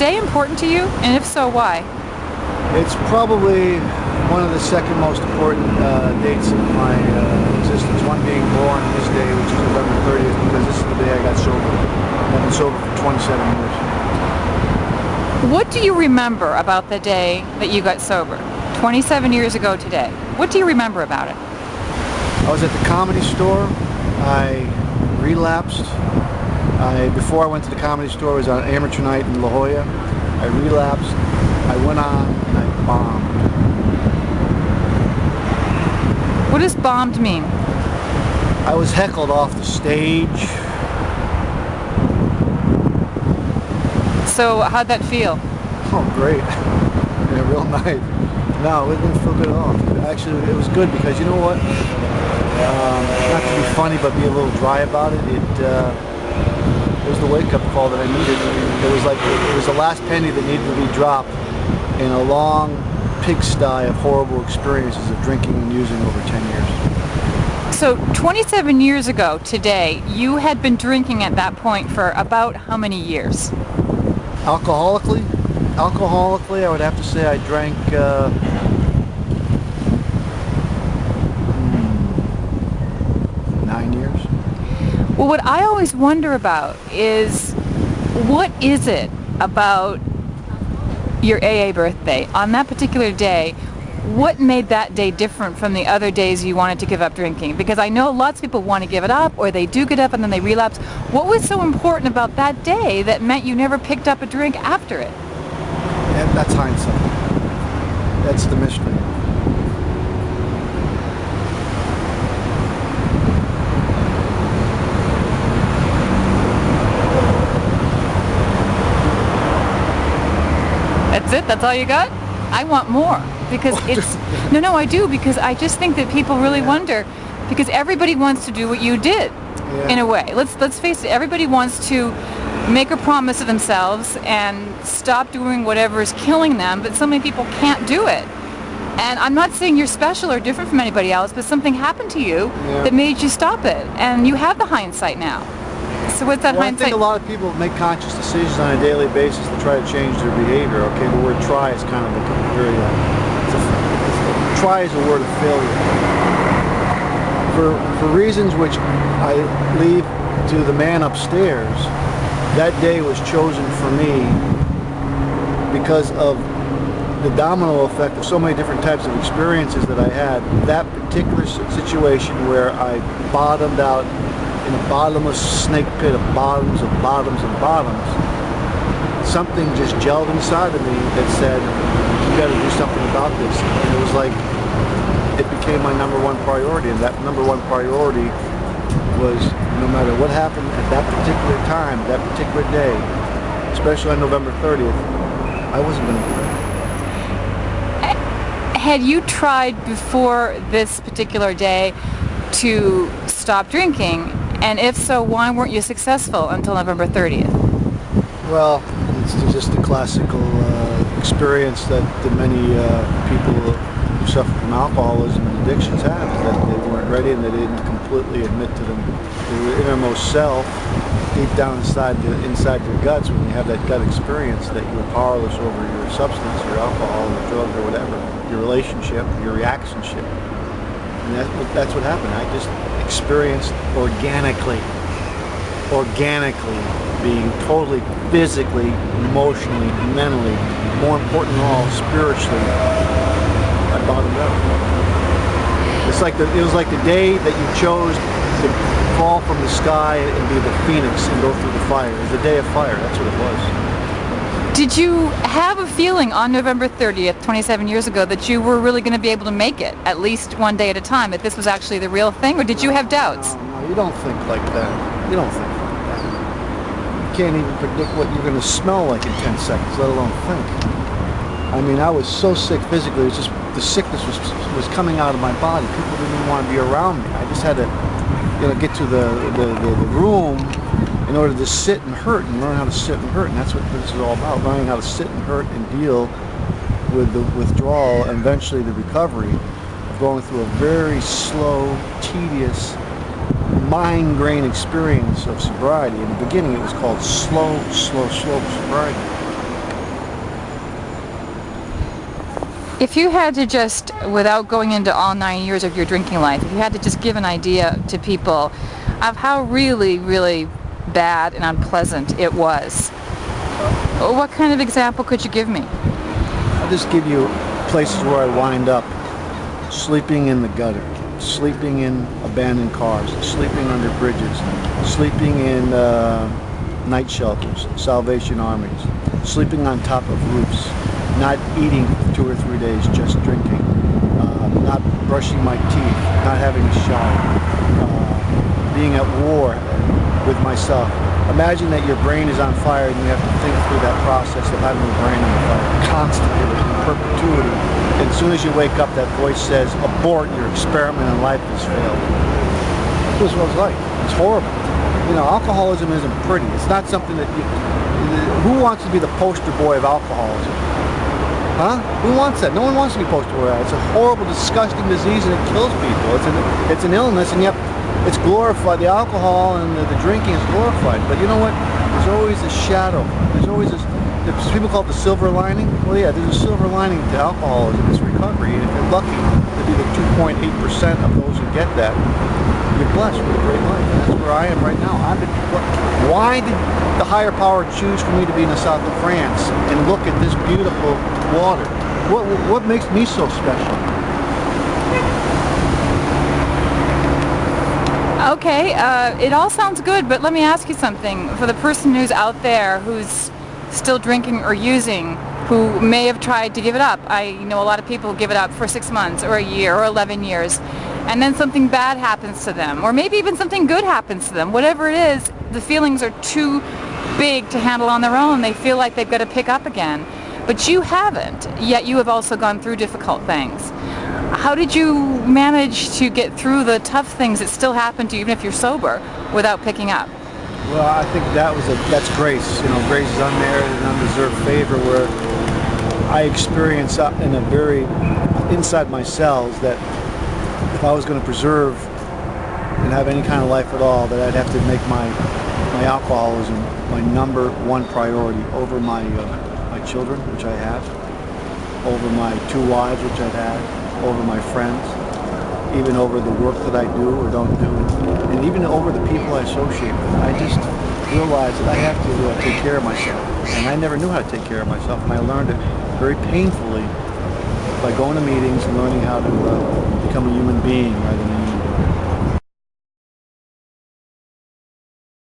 today important to you? And if so, why? It's probably one of the second most important dates of my existence. One being born this day, which is November 30th, because this is the day I got sober. I've been sober for 27 years. What do you remember about the day that you got sober? 27 years ago today. What do you remember about it? I was at the Comedy Store. I relapsed. Before I went to the Comedy Store, I was on Amateur Night in La Jolla. I relapsed. I went on and I bombed. What does bombed mean? I was heckled off the stage. So how'd that feel? Oh, great. Yeah, real night. No, it didn't feel good at all. Actually, it was good because, you know what? Not to be funny, but be a little dry about it. It was the wake-up call that I needed. It was the last penny that needed to be dropped in a long pigsty of horrible experiences of drinking and using over 10 years. So 27 years ago today, you had been drinking at that point for about how many years? Alcoholically, I would have to say I drank 9 years. Well, what I always wonder about is, what is it about your AA birthday? On that particular day, what made that day different from the other days you wanted to give up drinking? Because I know lots of people want to give it up, or they do get up and then they relapse. What was so important about that day that meant you never picked up a drink after it? Yeah, that's hindsight. That's the mystery. That's it? That's all you got? I want more. Because it's... No, I do, because I just think that people really wonder, because everybody wants to do what you did, in a way. Let's face it, everybody wants to make a promise to themselves and stop doing whatever is killing them, but so many people can't do it. And I'm not saying you're special or different from anybody else, but something happened to you that made you stop it, and you have the hindsight now. So what's that hindsight? I think a lot of people make conscious decisions on a daily basis to try to change their behavior. Okay, the word try is kind of a very... try is a word of failure. For reasons which I leave to the man upstairs, that day was chosen for me because of the domino effect of so many different types of experiences that I had. That particular situation where I bottomed out in a bottomless snake pit of bottoms and bottoms and bottoms, something just gelled inside of me that said, you got to do something about this. And it was like, it became my number one priority, and that number one priority was, no matter what happened at that particular time, that particular day, especially on November 30th, I wasn't going to do it. Had you tried before this particular day to stop drinking? And if so, why weren't you successful until November 30th? Well, it's just a classical experience that many people who suffer from alcoholism and addictions have, that they weren't ready and they didn't completely admit to their innermost self, deep down inside their guts, when you have that gut experience that you're powerless over your substance, your alcohol, your drug, or whatever, your relationship, your reactionship. And that's what happened. I just experienced organically being totally physically, emotionally, mentally, more important than all, spiritually, I bottomed out. It was like the day that you chose to fall from the sky and be the phoenix and go through the fire. It was the day of fire. That's what it was. Did you have a feeling on November 30th, 27 years ago, that you were really going to be able to make it, at least one day at a time, that this was actually the real thing, or did you have doubts? No, you don't think like that. You don't think like that. You can't even predict what you're going to smell like in 10 seconds, let alone think. I mean, I was so sick physically, it was just, the sickness was coming out of my body. People didn't even want to be around me. I just had to, get to the room in order to sit and hurt and learn how to sit and hurt. And that's what this is all about, learning how to sit and hurt and deal with the withdrawal and eventually the recovery of going through a very slow, tedious, mind-grain experience of sobriety. In the beginning, it was called slow sobriety. If you had to just, without going into all 9 years of your drinking life, if you had to just give an idea to people of how really, really bad and unpleasant it was, what kind of example could you give me? I'll just give you places where I wind up. Sleeping in the gutter, sleeping in abandoned cars, sleeping under bridges, sleeping in night shelters, Salvation Armies, sleeping on top of roofs, not eating for 2 or 3 days, just drinking, not brushing my teeth, not having a shower, being at war with myself. Imagine that your brain is on fire and you have to think through that process of having your brain on fire constantly, in perpetuity. And as soon as you wake up, that voice says, abort, your experiment in life has failed. This was what it's like. It's horrible. You know, alcoholism isn't pretty. It's not something that you... Who wants to be the poster boy of alcoholism? Huh? Who wants that? No one wants to be poster boy of that. It's a horrible, disgusting disease and it kills people. It's an illness, and yet it's glorified. The alcohol and the drinking is glorified. But you know what? There's always a shadow. There's always this... People call it the silver lining. Well, yeah, there's a silver lining to alcoholism. It's recovery. And if you're lucky to be the 2.8% of those who get that, you're blessed with a great life. And that's where I am right now. Why did the higher power choose for me to be in the south of France and look at this beautiful water? What makes me so special? Okay, it all sounds good, but let me ask you something. For the person who's out there who's still drinking or using, who may have tried to give it up. I know a lot of people give it up for 6 months or a year or 11 years, and then something bad happens to them, or maybe even something good happens to them. Whatever it is, the feelings are too big to handle on their own. They feel like they've got to pick up again. But you haven't, yet you have also gone through difficult things. How did you manage to get through the tough things that still happen to you, even if you're sober, without picking up? Well, I think that's grace. You know, grace is unmerited and undeserved favor, where I experience in a very inside my cells that if I was going to preserve and have any kind of life at all, that I'd have to make my alcoholism my number one priority over my children, which I have, over my 2 wives, which I've had, over my friends, even over the work that I do or don't do, and even over the people I associate with. I just realized that I have to take care of myself, and I never knew how to take care of myself, and I learned it very painfully by going to meetings and learning how to become a human being rather than a human